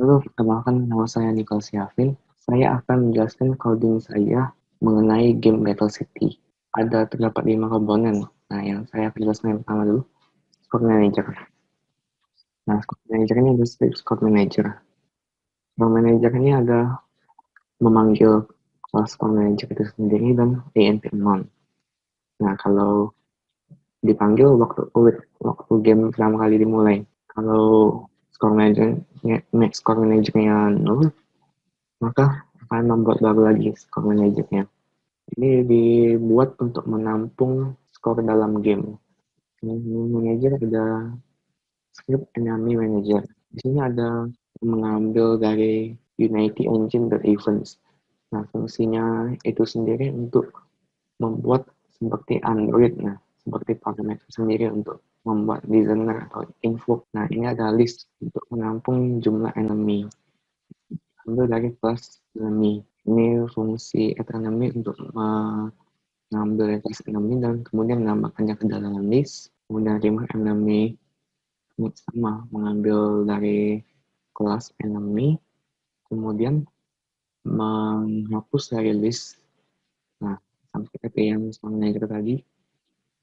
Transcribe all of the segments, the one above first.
Halo, perkenalkan nama saya Nicholas Yavin. Saya akan menjelaskan coding saya mengenai game Battle City. Terdapat 5 komponen. Nah, yang saya akan jelaskan yang pertama dulu, Squad Manager. Nah, Squad Manager ini ada Squad Manager. Squad Manager ini ada memanggil kelas Squad Manager itu sendiri dan env-non. Nah, kalau dipanggil waktu game pertama kali dimulai. Kalau score managernya 0, maka akan membuat baru lagi score managernya. Ini dibuat untuk menampung skor dalam game. Enemy manager ada script enemy manager. Di sini ada mengambil dari Unity Engine Events. Nah, fungsinya itu sendiri untuk membuat seperti Android, seperti parameter sendiri untuk membuat designer atau info. Nah, ini ada list untuk menampung jumlah enemy. Ambil dari kelas enemy. Ini fungsi enemy untuk mengambil kelas enemy dan kemudian menambahkannya ke dalam list. Kemudian remove enemy sama mengambil dari kelas enemy, kemudian menghapus dari list. Nah, sama seperti yang manager tadi,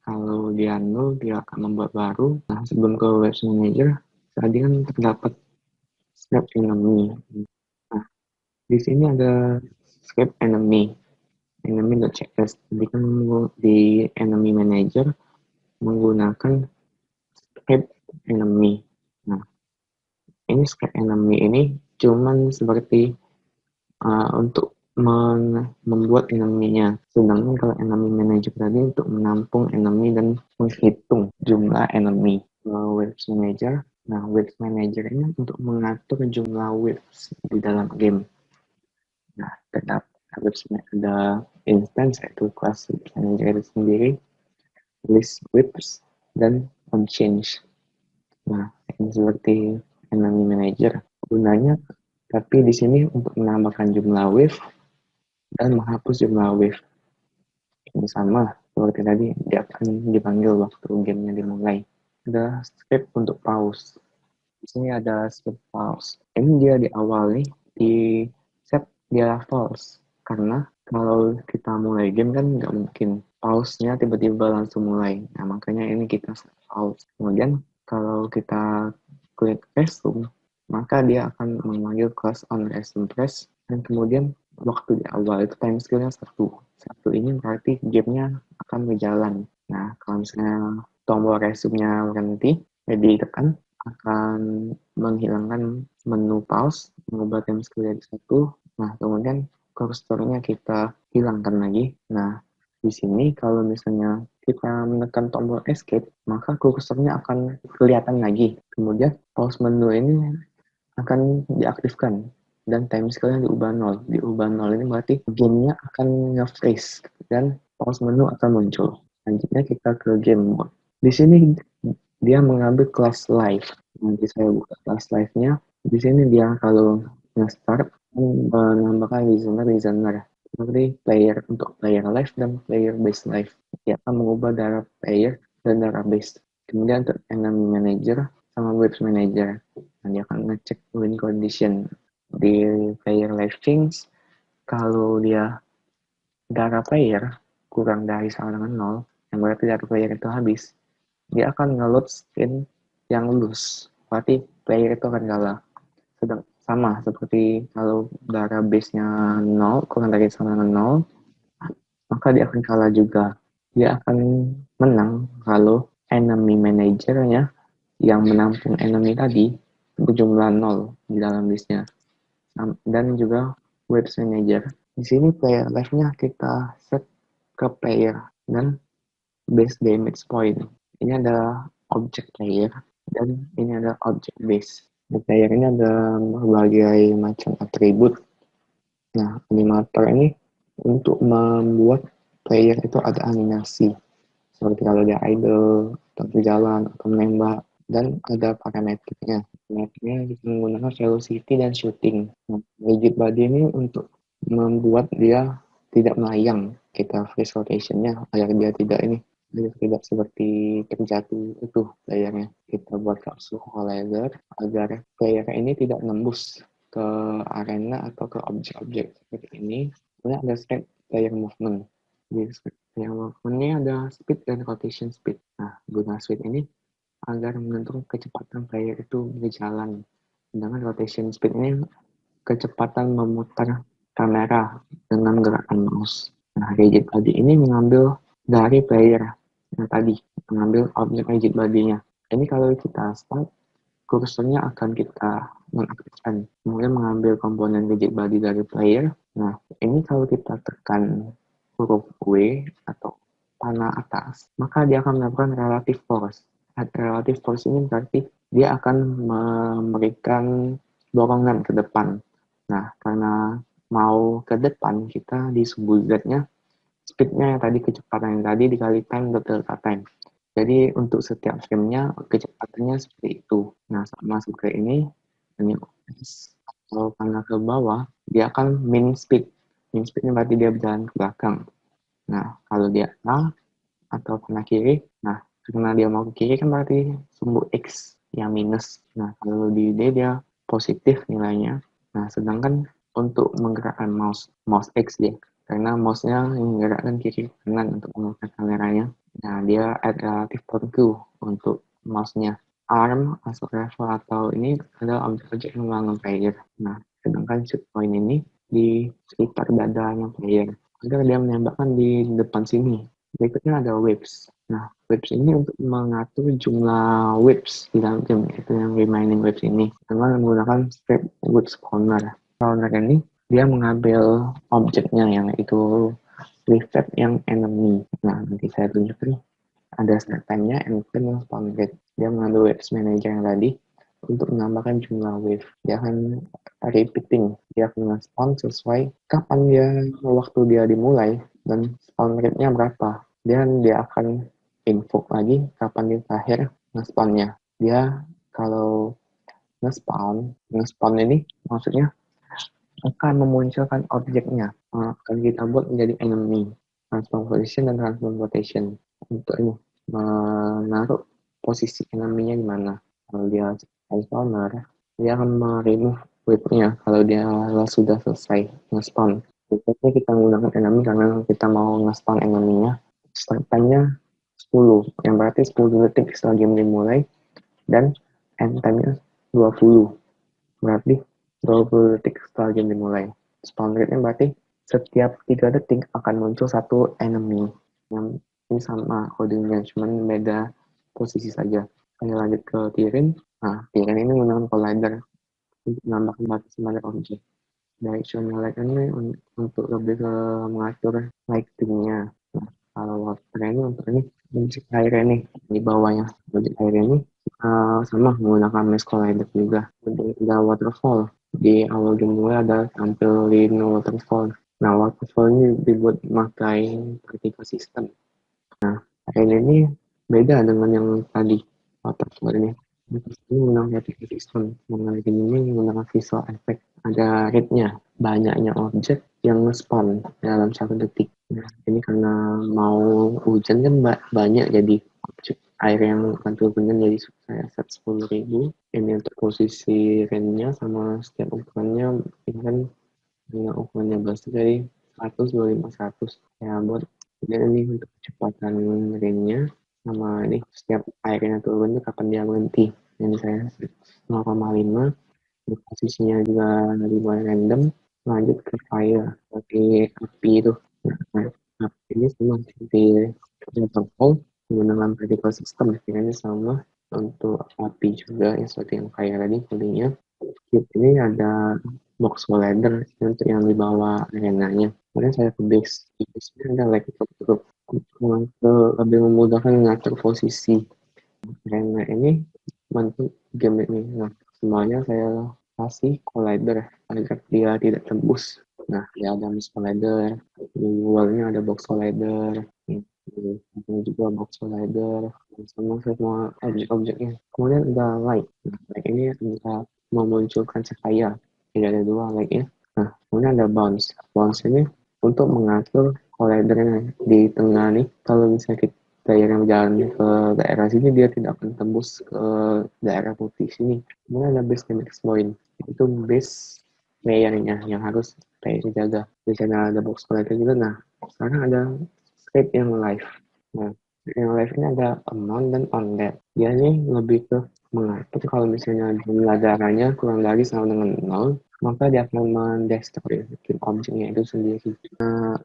kalau dia nol, dia akan membuat baru. Nah, sebelum ke web manager, tadi kan terdapat script enemy. Nah, di sini ada script enemy.cs. Jadi kan di enemy manager menggunakan script enemy. Nah, ini script enemy ini cuman seperti untuk membuat enemy-nya. Sedangkan kalau enemy manager tadi untuk menampung enemy dan menghitung jumlah enemy. Waves manager, waves manager ini untuk mengatur jumlah waves di dalam game. Nah, tetap ada instance yaitu kelas manager itu sendiri, list waves, dan on change. Nah, ini seperti enemy manager. Gunanya tapi di sini untuk menambahkan jumlah wave dan menghapus jumlah wave. Ini sama seperti tadi, dia akan dipanggil waktu gamenya dimulai. Ada script untuk pause. Di sini ada script pause. Ini dia di awal nih, di set dia false. Karena kalau kita mulai game kan nggak mungkin pause-nya tiba-tiba langsung mulai. Nah, makanya ini kita set pause. Kemudian kalau kita klik resume, maka dia akan memanggil class on resume press, dan kemudian waktu di awal itu time skill-nya 1 ini berarti gamenya akan berjalan. Nah, kalau misalnya tombol resume-nya berhenti, ditekan, akan menghilangkan menu pause, mengubah time skill jadi 1. Nah, kemudian kursornya kita hilangkan lagi. Nah, di sini kalau misalnya kita menekan tombol escape, maka kursornya akan kelihatan lagi. Kemudian pause menu ini akan diaktifkan dan time skill-nya diubah 0. Diubah 0 ini berarti gamenya akan nge-freeze dan pause menu akan muncul. Selanjutnya kita ke game mode. Di sini dia mengambil kelas live. Nanti saya buka kelas live-nya. Di sini dia kalau nge-start menambahkan designer seperti player untuk player live dan player base live. Dia akan mengubah darah player dan darah base. Kemudian untuk enemy manager sama web manager. Nah, dia akan ngecek win condition di player live change. Kalau dia darah player kurang dari sama dengan 0, yang berarti darah player itu habis, dia akan nge-load skin yang loose. Berarti player itu akan kalah. Sama seperti kalau darah base-nya 0, kurang dari sama dengan 0, maka dia akan kalah juga. Dia akan menang kalau enemy manager-nya yang menampung enemy tadi berjumlah 0 di dalam listnya. Dan juga web manager. Di sini player live-nya kita set ke player dan base damage point. Ini ada object player dan ini ada object base. Di player ini ada berbagai macam atribut. Nah, animator ini untuk membuat player itu ada animasi. Seperti kalau dia idle, atau berjalan, atau menembak. Dan ada parameternya. Parameternya kita menggunakan velocity dan shooting. Nah, rigid body ini untuk membuat dia tidak melayang. Kita freeze rotation-nya agar dia tidak seperti terjatuh itu playernya. Kita buat kapsul collider agar player ini tidak nembus ke arena atau ke objek-objek seperti ini, kemudian ada step player movement. Di step player movement ini ada speed dan rotation speed. Nah, guna speed ini agar menentukan kecepatan player itu berjalan. Sedangkan rotation speed ini kecepatan memutar kamera dengan gerakan mouse. Nah, rigid body ini mengambil dari player yang tadi, mengambil objek rigid body-nya. Ini kalau kita start, kursornya akan kita mengaktifkan, kemudian mengambil komponen rigid body dari player. Nah, ini kalau kita tekan huruf W atau panah atas, maka dia akan melakukan relative force. Relative force ini berarti dia akan memberikan dorongan ke depan. Nah, karena mau ke depan, kita di sumbu Z-nya, speed-nya yang tadi, kecepatan yang tadi dikali time delta time. Jadi untuk setiap frame-nya kecepatannya seperti itu. Nah, sama seperti ini kalau panah ke bawah, dia akan min speed. Min speed-nya berarti dia berjalan ke belakang. Nah, kalau dia A atau panah kiri, nah karena dia mau ke kiri kan berarti sumbu X yang minus. Nah, kalau di D dia positif nilainya. Nah, sedangkan untuk menggerakkan mouse X dia, karena mouse-nya menggerakkan kiri kanan untuk mengangkat kameranya. Nah, dia add relative torque untuk mouse-nya. Arm, masuk level atau ini adalah objek-objek yang membangun player. Nah, sedangkan shoot point ini di sekitar dadanya player agar dia menembakkan di depan sini. Berikutnya ada waves. Nah, waves ini untuk mengatur jumlah waves di dalam game, itu yang remaining waves ini. Dengan menggunakan step waves corner. Corner ini dia mengambil objeknya yang itu reflect yang enemy. Nah, nanti saya tunjukkan ada start time-nya and then spawn rate. Dia mengambil waves manager yang tadi untuk menambahkan jumlah wave. Dia akan repeating, dia akan spawn sesuai kapan dia waktu dia dimulai dan spawn rate-nya berapa. Dan dia akan invoke lagi kapan dia terakhir nge-spawn-nya. Dia kalau nge-spawn ini maksudnya akan memunculkan objeknya. Akan kita buat menjadi enemy. Transform position dan transform rotation. Untuk ini menaruh posisi enemy-nya di mana. Kalau dia spawner, dia akan remove wave-nya kalau dia sudah selesai nge-spawn. Berikutnya kita menggunakan enemy karena kita mau nge-spawn enemy-nya. Start time-nya 10, yang berarti 10 detik setelah game dimulai, dan end time-nya 20, berarti 20 detik setelah game dimulai. Spawn rate-nya berarti setiap 3 detik akan muncul satu enemy. Yang ini sama codingnya, cuman beda posisi saja. Kita lanjut ke Tyrion. Nah, Tyrion ini menggunakan collider untuk menambahkan batasan pada objek. Directional light ini untuk lebih ke mengatur lighting-nya. Nah, kalau water ini untuk ini objek air ini di bawahnya. Objek air ini sama menggunakan mesh collider juga. Kemudian ada waterfall. Di awal game mulai ada tampilin waterfall. Nah, waterfall ini dibuat memakai particle system. Nah, air ini beda dengan yang tadi, waterfall ini. Ini menggunakan particle system. Mengenai ini menggunakan visual effect. Ada rate-nya, banyaknya objek yang nge-spawn dalam 1 detik. Nah, ini karena mau hujan kan banyak, jadi objek air yang akan turunnya jadi saya set 10.000. Ini untuk posisi range-nya sama setiap ukurannya, ini kan dengan ukurannya berasal dari 100, 25, 100. Ya, buat jadi ini untuk kecepatan range-nya sama ini setiap airnya turun itu kapan dia berhenti. Ini saya 0,5. Posisinya juga dibuat random. Lanjut ke fire, seperti api itu. Nah, api ini semua seperti waterfall menggunakan particle system. Kayaknya sama untuk api juga ya, seperti yang fire tadi kodenya. Ini ada box collider untuk yang di bawah arenanya. Kemudian saya ke base. Di base ini ada like untuk lebih memudahkan mengatur posisi. Arena ini bentuk game ini. Nah, semuanya saya kasih collider agar dia tidak tembus. Nah, dia ada mesh collider, di luarnya ada box collider, ini juga box collider, semua objek-objeknya. Kemudian ada light. Nah, light ini bisa memunculkan cahaya. Tidak ada 2 light ya. Nah, kemudian ada bounce. Bounce ini untuk mengatur collidernya di tengah nih. Kalau misalnya player yang jalan ke daerah sini, dia tidak akan tembus ke daerah putih sini. Kemudian ada base dan exploit. Itu base playernya yang harus player jaga. Di sana ada box collector juga. Nah, sekarang ada script yang live. Nah, yang live ini ada amount dan on that. Dia ini lebih ke mengatur kalau misalnya jumlah darahnya kurang dari sama dengan 0, maka dia akan mendestroy objeknya itu sendiri.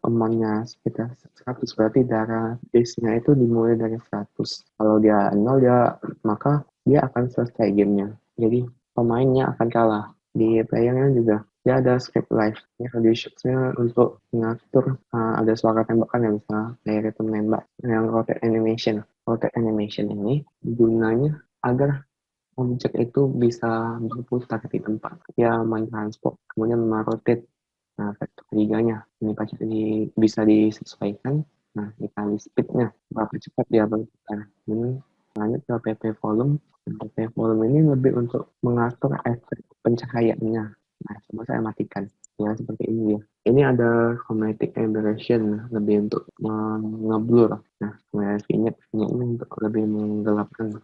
Amount-nya sekitar 100, berarti darah base-nya itu dimulai dari 100. Kalau dia 0, maka dia akan selesai gamenya. Jadi pemainnya akan kalah. Di playernya juga dia ada script live. Ya, di shotsnya untuk mengatur ada suara tembakan yang bisa player itu menembak. Yang rotate animation. Rotate animation ini gunanya agar objek itu bisa berputar di tempat. Dia mentransport, kemudian merotate. Nah, vektor tiganya ini pasti bisa disesuaikan. Nah, dikali speednya, berapa cepat dia berputar. Ini lanjut ke PP volume. PP volume ini lebih untuk mengatur efek pencahayaannya. Nah, coba saya matikan. Ya, seperti ini ya. Ini ada chromatic aberration, lebih untuk ngeblur. Nah, kemudian vignette ini untuk lebih menggelapkan.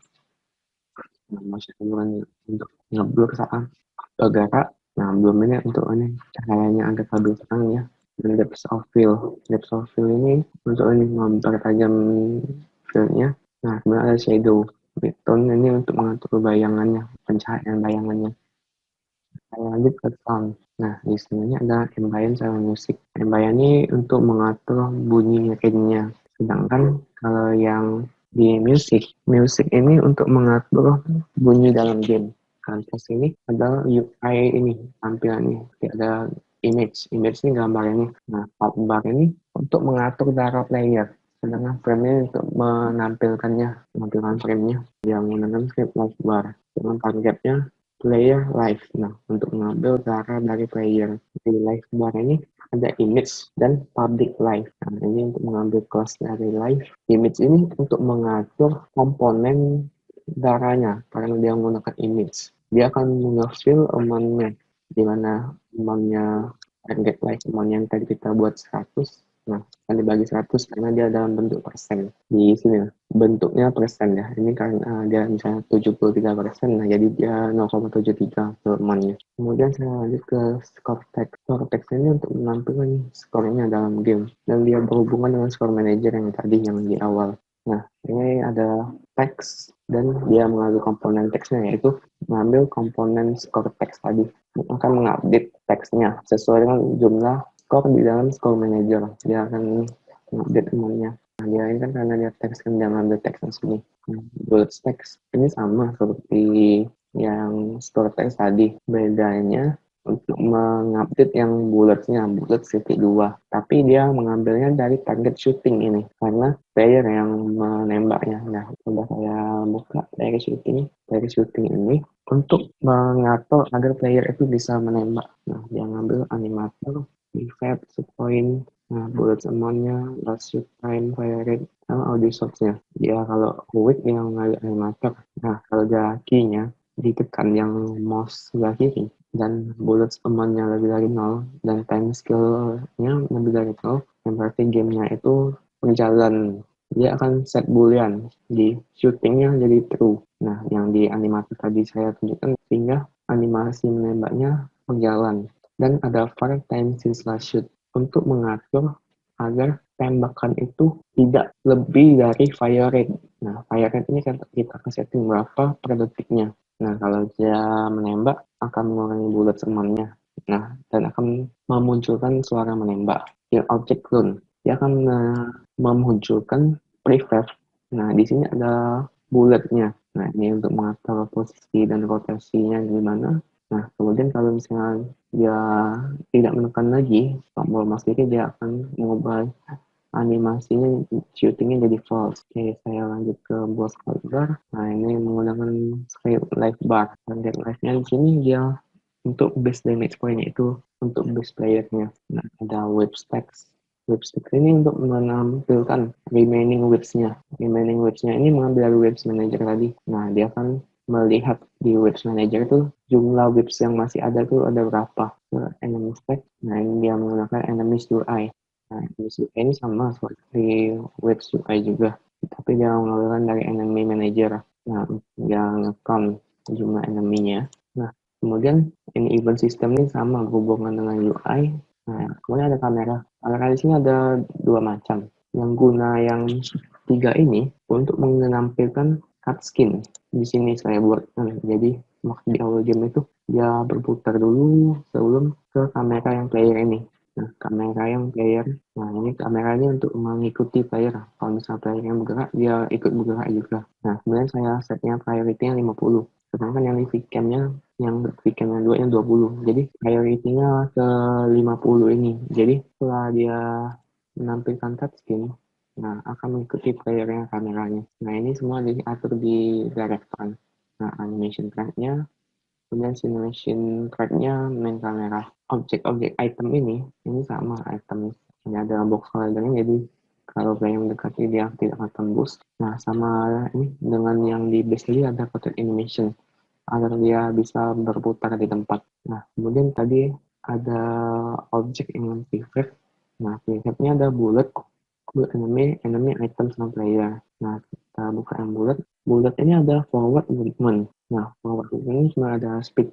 Nah, maksudnya untuk ngeblur saat bergerak. Nah, belum ini untuk ini cahayanya agak lebih terang ya. Dan depth of field. Depth of field ini untuk ini mempertajam fieldnya. Nah, kemudian ada shadow. Tone ini untuk mengatur bayangannya, pencahayaan bayangannya. Saya lanjut ke sound. Nah, di sini ada ambient sama musik. Ambient ini untuk mengatur bunyi ringnya. Sedangkan kalau yang di musik ini untuk mengatur bunyi dalam game. Kanvas ini adalah UI ini, tampilan ini. Ada image ini gambar ini. Nah, bar ini untuk mengatur darah player. Sedangkan frame ini untuk menampilkan frame-nya. Yang menggunakan script live bar. Dengan targetnya player live. Nah, untuk mengambil darah dari player. Di live bar ini ada image dan public live. Nah, ini untuk mengambil kelas dari live. Image ini untuk mengatur komponen darahnya karena dia menggunakan image. Dia akan mengfill amount-nya, di mana amount-nya target live amount yang tadi kita buat 100. Nah, akan dibagi 100 karena dia dalam bentuk persen. Di sini bentuknya persen ya. Ini karena dia misalnya 73%, nah jadi dia 0,73 amount-nya. Kemudian saya lanjut ke score text. Score text ini untuk menampilkan skornya dalam game. Dan dia berhubungan dengan score manager yang tadi yang di awal. Nah, ini ada teks dan dia mengambil komponen teksnya, yaitu mengambil komponen score teks tadi. Akan mengupdate teksnya sesuai dengan jumlah skor di dalam score manager. Dia akan mengupdate semuanya. Nah, dia ini kan karena dia teks kan dia ngambil teksnya sini. Bullet text ini sama seperti yang score text tadi. Bedanya untuk mengupdate yang bulletnya, bullet city 2. Tapi dia mengambilnya dari target shooting ini. Karena player yang menembaknya. Nah, coba saya buka player shooting. Player shooting ini untuk mengatur agar player itu bisa menembak. Nah, dia ngambil animator, effect, point, nah, bullet amount-nya, last shoot time, fire rate, sama audio source-nya. Dia kalau quick yang ngambil animator. Nah, kalau dia key-nya ditekan yang mouse sebelah kiri dan bullet amount-nya lebih dari 0 dan time skill-nya lebih dari 0, yang berarti gamenya itu berjalan. Dia akan set boolean di shootingnya jadi true. Nah, yang di animasi tadi saya tunjukkan sehingga animasi menembaknya berjalan. Dan ada var time since last shoot untuk mengatur agar tembakan itu tidak lebih dari fire rate. Nah, fire rate ini kan kita setting berapa per detiknya. Nah, kalau dia menembak, akan mengurangi bullet semuanya. Nah, dan akan memunculkan suara menembak. Yang object clone, dia akan memunculkan prefab. Nah, di sini ada bulletnya. Nah, ini untuk mengatur posisi dan rotasinya gimana. Nah, kemudian kalau misalnya dia tidak menekan lagi tombol mouse kiri, dia akan mengubah animasinya, shootingnya jadi false. Oke, saya lanjut ke boss bar. Nah, ini menggunakan script live bar. Target live-nya di sini dia untuk base damage point-nya itu untuk base player-nya. Nah, ada web stacks. Web stacks ini untuk menampilkan remaining webs-nya. Remaining webs-nya ini mengambil dari webs manager tadi. Nah, dia akan melihat di webs manager itu jumlah webs yang masih ada tuh ada berapa. Enemy stack. Nah, ini dia menggunakan enemies UI. Nah, enemies UI ini sama seperti webs UI juga. Tapi dia mengambilkan dari enemy manager. Nah, yang count jumlah enemy-nya. Nah, Kemudian ini event system ini sama berhubungan dengan UI. Nah, kemudian ada kamera. Kamera di sini ada dua macam. Yang guna yang tiga ini untuk menampilkan cutscene. Di sini saya buat. Jadi di awal game itu dia berputar dulu sebelum ke kamera yang player ini. Nah, kamera yang player. Nah, ini kameranya untuk mengikuti player. Kalau misalnya player yang bergerak, dia ikut bergerak juga. Nah, kemudian saya setnya priority-nya 50. Sedangkan yang di Vcam-nya yang Vcam yang 2 nya 20. Jadi priority-nya ke 50 ini. Jadi setelah dia menampilkan touchscreen, nah akan mengikuti playernya kameranya. Nah ini semua diatur di director. Nah animation track-nya, kemudian simulation track-nya main kamera. Objek-objek item ini sama item. Ini ada box collidernya, jadi kalau player mendekati dia tidak akan tembus. Nah sama ini dengan yang di base tadi ada rotate animation agar dia bisa berputar di tempat. Nah, kemudian tadi ada objek yang prefab. Nah, prefabnya ada bullet enemy, item sama player. Nah, kita buka yang bullet. Bullet ini ada forward movement. Nah, forward movement ini cuma ada speed.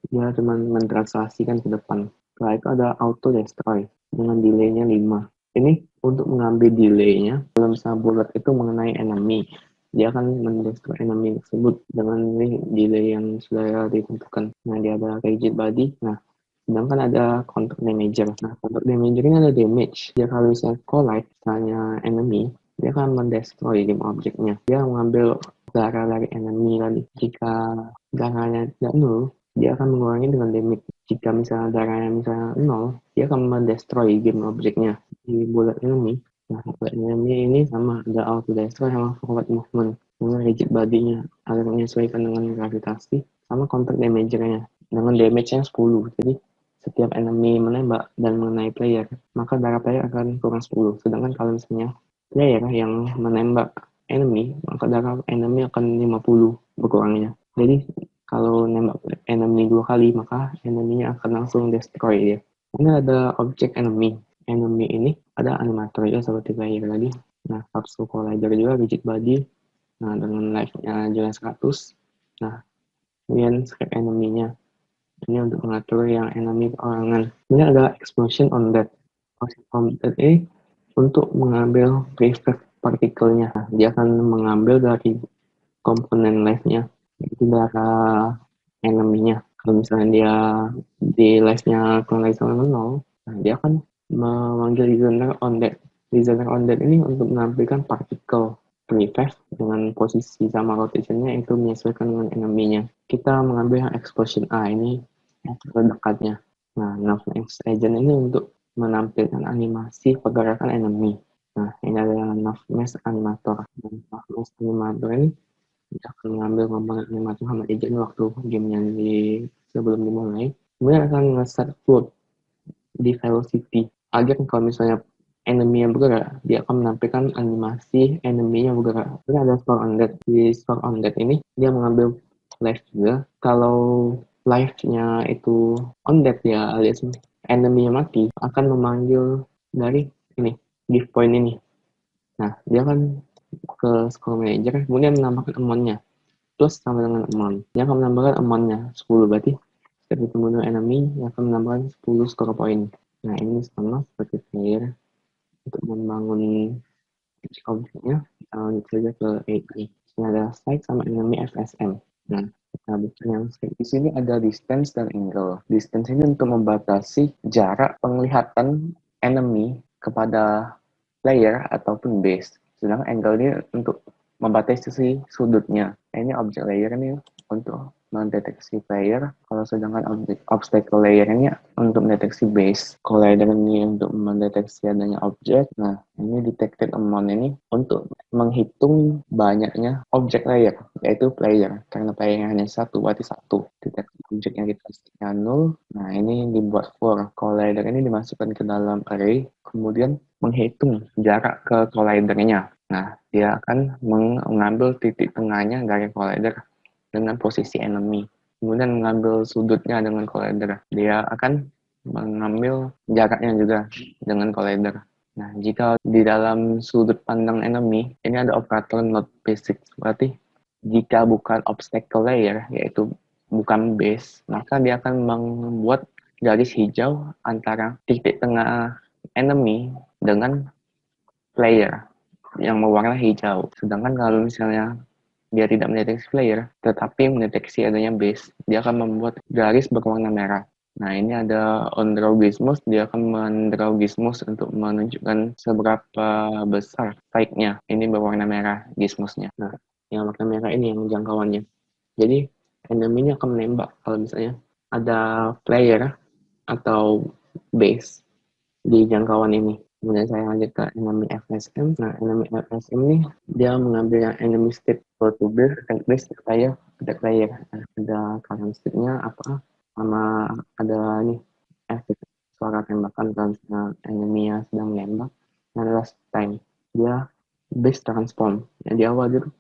Dia cuma mentransaksikan ke depan. Setelah itu ada auto destroy dengan delaynya 5. Ini untuk mengambil delaynya, kalau misalnya bullet itu mengenai enemy, dia akan mendestroy enemy tersebut dengan delay yang sudah ditentukan. Nah, dia ada rigid body. Nah, sedangkan ada contact damager. Nah, contact damager ini ada damage. Dia kalau misalnya collide, misalnya enemy, dia akan mendestroy game objeknya. Dia mengambil darah dari enemy tadi. Jika darahnya tidak nol, dia akan mengurangi dengan damage. Jika misalnya darahnya misalnya nol, dia akan mendestroy game objeknya. Di bullet enemy, nah bullet enemy ini sama, ada auto destroy sama forward movement. Dengan rigid body-nya agar menyesuaikan dengan gravitasi, sama contact damager-nya dengan damage-nya 10. Jadi setiap enemy menembak dan mengenai player, maka darah player akan kurang 10. Sedangkan kalau misalnya player yang menembak enemy, maka darah enemy akan 50 berkurangnya. Jadi kalau nembak enemy 2 kali, maka enemy-nya akan langsung destroy dia. Ini ada objek enemy. Enemy ini ada animator ya seperti player tadi. Nah, capsule collider juga, rigid body. Nah, dengan life-nya juga 100. Nah, kemudian script enemy-nya. Ini untuk mengatur yang enemy perorangan. Ini ada explosion on death. Explosion on death ini untuk mengambil prefab partikelnya. Nah, dia akan mengambil dari komponen life-nya, yaitu darah enemy-nya. Kalau misalnya dia di life-nya kurang dari sama 0, nah dia akan memanggil listener on death. Listener on death ini untuk menampilkan partikel prefab dengan posisi sama rotationnya itu menyesuaikan dengan enemy-nya. Kita mengambil yang explosion A ini yang terdekatnya. Nah, Nav-Max Agent ini untuk menampilkan animasi pergerakan enemy. Nah, ini adalah Nav-Max Animator. Nav-Max Animator ini kita akan mengambil komponen animator sama agent waktu gamenya sebelum dimulai. Kemudian akan nge-set float di velocity agar kalau misalnya enemy yang bergerak, dia akan menampilkan animasi enemy yang bergerak. Ini ada store on death. Di store on death ini dia mengambil life juga. Kalau life-nya itu on death ya alias enemy yang mati, akan memanggil dari ini give point ini. Nah, dia akan ke score manager, kemudian menambahkan amount-nya plus sama dengan amount. Dia akan menambahkan amount-nya 10, berarti setiap membunuh enemy yang akan menambahkan 10 score point. Nah, ini sama seperti player untuk membangun objeknya. Kita lanjut saja ke AI. Ini ada site sama enemy FSM. Nah, kita buka yang di sini ada distance dan angle. Distance ini untuk membatasi jarak penglihatan enemy kepada player ataupun base. Sedangkan angle ini untuk membatasi sudutnya. Nah, ini object layer ini untuk mendeteksi player, kalau sedangkan obstacle layer ini untuk mendeteksi base. Collider ini untuk mendeteksi adanya objek. Nah, ini detected amount ini untuk menghitung banyaknya object layer, yaitu player. Karena playernya hanya satu, berarti satu. Deteksi objek yang kita setnya 0. Nah, ini dibuat for. Collider ini dimasukkan ke dalam array, kemudian menghitung jarak ke collidernya. Nah, dia akan mengambil titik tengahnya dari collider dengan posisi enemy. Kemudian mengambil sudutnya dengan collider. Dia akan mengambil jaraknya juga dengan collider. Nah, jika di dalam sudut pandang enemy, ini ada operator not basic. Berarti jika bukan obstacle layer, yaitu bukan base, maka dia akan membuat garis hijau antara titik tengah enemy dengan player yang mewarna hijau. Sedangkan kalau misalnya dia tidak mendeteksi player, tetapi mendeteksi adanya base, dia akan membuat garis berwarna merah. Nah, ini ada on draw gizmos, dia akan mendraw gizmos untuk menunjukkan seberapa besar spike-nya. Ini berwarna merah gizmosnya. Nah, yang warna merah ini yang jangkauannya. Jadi, enemy ini akan menembak kalau misalnya ada player atau base di jangkauan ini. Kemudian saya lanjut ke enemy FSM. Nah, enemy FSM ini dia mengambil yang enemy state to base, attack base, attack player. Nah, ada current state-nya apa, sama ada ini efek suara tembakan kalau misalnya enemy-nya sedang menembak. Nah, last time dia base transform. Yang di awal itu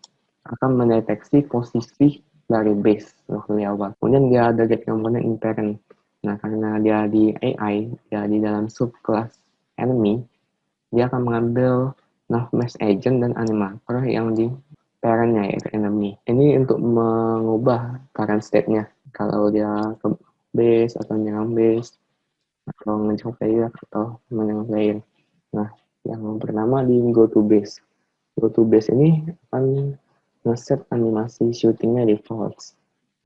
akan mendeteksi posisi dari base waktu di awal. Kemudian dia ada get component inherent. Nah, karena dia di AI, dia di dalam subclass enemy, dia akan mengambil mass agent dan animator yang di parentnya yaitu enemy. Ini untuk mengubah current state-nya. Kalau dia ke base atau menyerang base, atau ngejar player atau menyerang player. Nah, yang pertama di go to base. Go to base ini akan nge-set animasi shootingnya di false.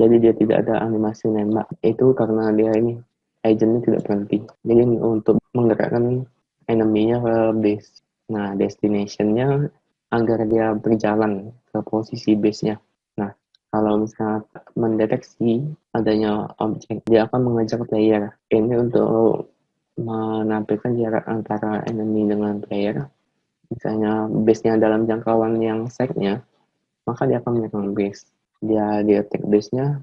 Jadi dia tidak ada animasi nembak. Itu karena dia ini agentnya tidak berhenti. Jadi untuk menggerakkan enemy-nya ke base. Nah, destination-nya agar dia berjalan ke posisi base-nya. Nah, kalau misalnya mendeteksi adanya objek, dia akan mengejar player. Ini untuk menampilkan jarak antara enemy dengan player. Misalnya base-nya dalam jangkauan yang set-nya, maka dia akan menyerang base. Dia di attack base-nya,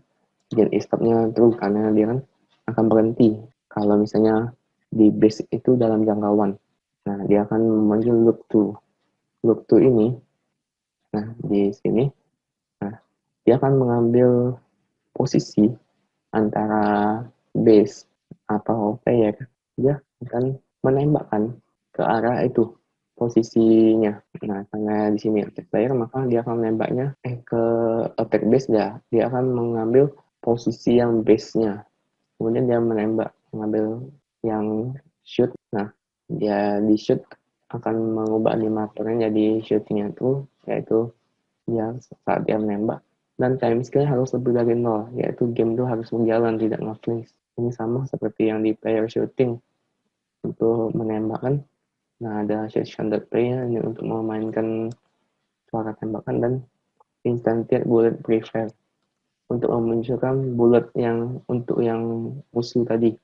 dan stop-nya terus karena dia kan akan berhenti kalau misalnya di base itu dalam jangkauan. Nah, dia akan memanggil loop to. Loop to ini, nah di sini, nah dia akan mengambil posisi antara base atau player. Dia akan menembakkan ke arah itu posisinya. Nah, karena di sini attack player, maka dia akan menembaknya ke attack base dia akan mengambil posisi yang base-nya. Kemudian dia mengambil yang shoot. Nah, dia di shoot akan mengubah animatornya jadi shootingnya itu, yaitu dia saat dia menembak. Dan time scale harus lebih dari 0, yaitu game itu harus berjalan, tidak nge-freeze. Ini sama seperti yang di player shooting untuk menembakkan. Nah, ada shotgun play ini untuk memainkan suara tembakan dan instantiate bullet prefer untuk memunculkan bullet yang untuk yang musuh tadi.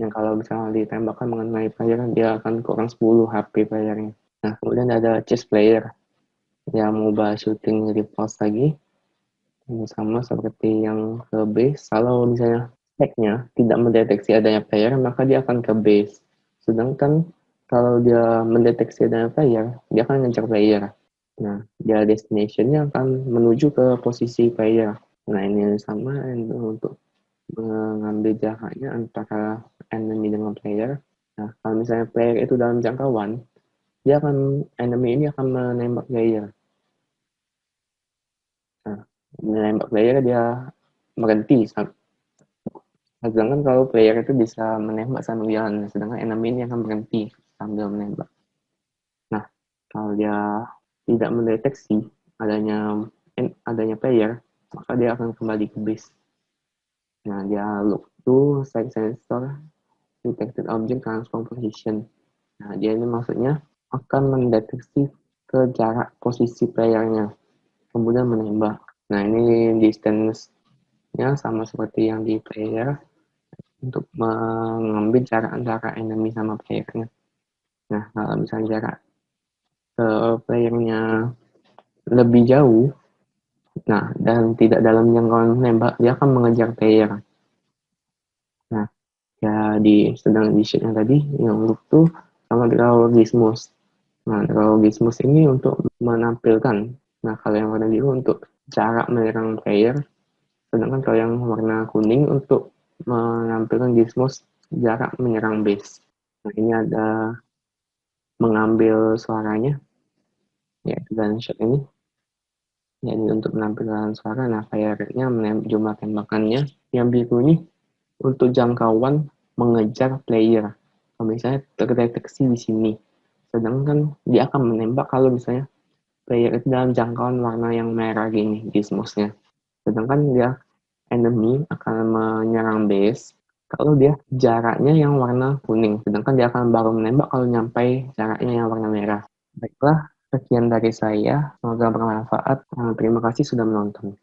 Yang kalau misalnya ditembakkan mengenai player, dia akan kurang 10 HP playernya. Nah, kemudian ada chase player yang mengubah shooting jadi pulse lagi. Ini sama seperti yang ke base. Kalau misalnya stack-nya tidak mendeteksi adanya player, maka dia akan ke base. Sedangkan kalau dia mendeteksi adanya player, dia akan ngejar player. Nah, dia destination-nya akan menuju ke posisi player. Nah, ini sama untuk mengambil jaraknya antara enemy dengan player. Nah, kalau misalnya player itu dalam jangkauan, enemy ini akan menembak player. Nah, menembak player dia berhenti. Sedangkan kalau player itu bisa menembak sambil jalan, sedangkan enemy ini akan berhenti sambil menembak. Nah, kalau dia tidak mendeteksi adanya player, maka dia akan kembali ke base. Nah, dia look to side sensor detected object transform position. Nah, dia ini maksudnya akan mendeteksi ke jarak posisi playernya, kemudian menembak. Nah, ini distance-nya sama seperti yang di player untuk mengambil jarak antara enemy sama playernya. Nah, kalau misalnya jarak ke playernya lebih jauh, nah, dan tidak dalam jangkauan menembak, dia akan mengejar player. Nah, ya sedang di sheet yang tadi, yang loop tuh sama Gizmos. Nah, Gizmos ini untuk menampilkan. Nah, kalau yang warna biru untuk jarak menyerang player, sedangkan kalau yang warna kuning untuk menampilkan Gizmos jarak menyerang base. Nah, ini ada mengambil suaranya, yaitu gunshot ini. Jadi untuk penampilan suara, nah firing-nya jumlah tembakannya, yang biru ini untuk jangkauan mengejar player. Kalau misalnya terdeteksi di sini, sedangkan dia akan menembak kalau misalnya player itu dalam jangkauan warna yang merah gini gizmosnya. Sedangkan dia enemy akan menyerang base kalau dia jaraknya yang warna kuning, sedangkan dia akan baru menembak kalau nyampe jaraknya yang warna merah. Baiklah, sekian dari saya. Semoga bermanfaat. Terima kasih sudah menonton.